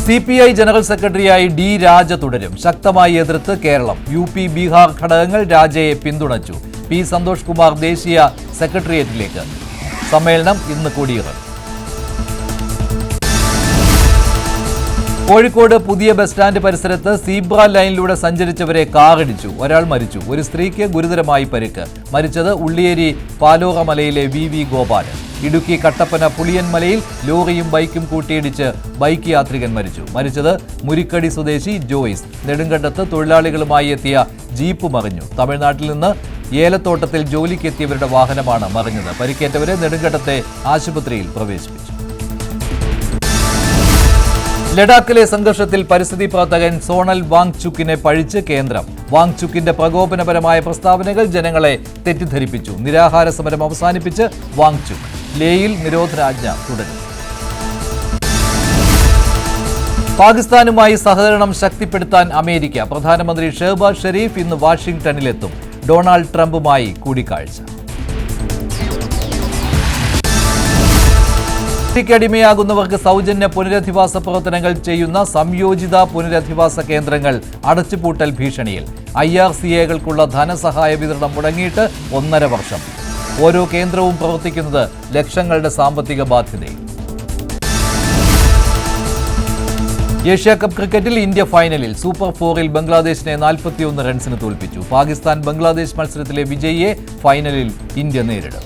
CPI general സെക്രട്ടറിയായി D രാജ തുടരും. ശക്തമായി എതിർത്ത് കേരളം. UP ബീഹാർ ഘടകങ്ങൾ രാജയെ പിന്തുണച്ചു. പി സന്തോഷ് കുമാർ ദേശീയ സെക്രട്ടേറിയറ്റിലേക്ക്. സമ്മേളനം ഇന്ന് കൊടിയിറങ്ങും. കോഴിക്കോട് പുതിയ ബസ് സ്റ്റാൻഡ് പരിസരത്ത് സീബ്ര ലൈനിലൂടെ സഞ്ചരിച്ചവരെ കാറിടിച്ചു. ഒരാൾ മരിച്ചു. ഒരു സ്ത്രീക്ക് ഗുരുതരമായി പരിക്ക്. മരിച്ചത് ഉള്ളിയേരി പാലോറ മലയിലെ VV ഗോപാലൻ. ഇടുക്കി കട്ടപ്പന പുളിയൻമലയിൽ ലോറിയും ബൈക്കും കൂട്ടിയിടിച്ച് ബൈക്ക് യാത്രികൻ മരിച്ചു. മരിച്ചത് മുരിക്കടി സ്വദേശി ജോയിസ്. നെടുങ്കണ്ടത്ത് തൊഴിലാളികളുമായി എത്തിയ ജീപ്പ് മറിഞ്ഞു. തമിഴ്നാട്ടിൽ നിന്ന് ഏലത്തോട്ടത്തിൽ ജോലിക്കെത്തിയവരുടെ വാഹനമാണ് മറിഞ്ഞത്. പരിക്കേറ്റവരെ നെടുങ്കണ്ടത്തെ ആശുപത്രിയിൽ പ്രവേശിപ്പിച്ചു. ലഡാക്കിലെ സംഘർഷത്തിൽ പരിസ്ഥിതി പ്രവർത്തകൻ സോണൽ വാങ്ചുക്കിനെ പഴിച്ച് കേന്ദ്രം. വാങ്ചുക്കിന്റെ പ്രകോപനപരമായ പ്രസ്താവനകൾ ജനങ്ങളെ തെറ്റിദ്ധരിപ്പിച്ചു. നിരാഹാര സമരം അവസാനിപ്പിച്ച് വാങ്ചുക്ക്. ലേയിൽ നിരോധനാജ്ഞ തുടരും. പാകിസ്ഥാനുമായി സഹകരണം ശക്തിപ്പെടുത്താൻ അമേരിക്ക. പ്രധാനമന്ത്രി ഷെഹബാസ് ഷെരീഫ് ഇന്ന് വാഷിംഗ്ടണിലെത്തും. ഡൊണാൾഡ് ട്രംപുമായി കൂടിക്കാഴ്ച. അടിമയാകുന്നവർക്ക് സൗജന്യ പുനരധിവാസ പ്രവർത്തനങ്ങൾ ചെയ്യുന്ന സംയോജിത പുനരധിവാസ കേന്ദ്രങ്ങൾ അടച്ചുപൂട്ടൽ ഭീഷണിയിൽ. IRCAകൾക്കുള്ള ധനസഹായ വിതരണം മുടങ്ങിയിട്ട് 1.5 വർഷം. ഓരോ കേന്ദ്രവും പ്രവർത്തിക്കുന്നത് ലക്ഷങ്ങളുടെ സാമ്പത്തിക ബാധ്യതയിൽ. ഏഷ്യാകപ്പ് ക്രിക്കറ്റിൽ ഇന്ത്യ ഫൈനലിൽ. സൂപ്പർ 4-ൽ ബംഗ്ലാദേശിനെ 41 റൺസിന് തോൽപ്പിച്ചു. പാകിസ്ഥാൻ ബംഗ്ലാദേശ് മത്സരത്തിലെ വിജയിയെ ഫൈനലിൽ ഇന്ത്യ നേരിടും.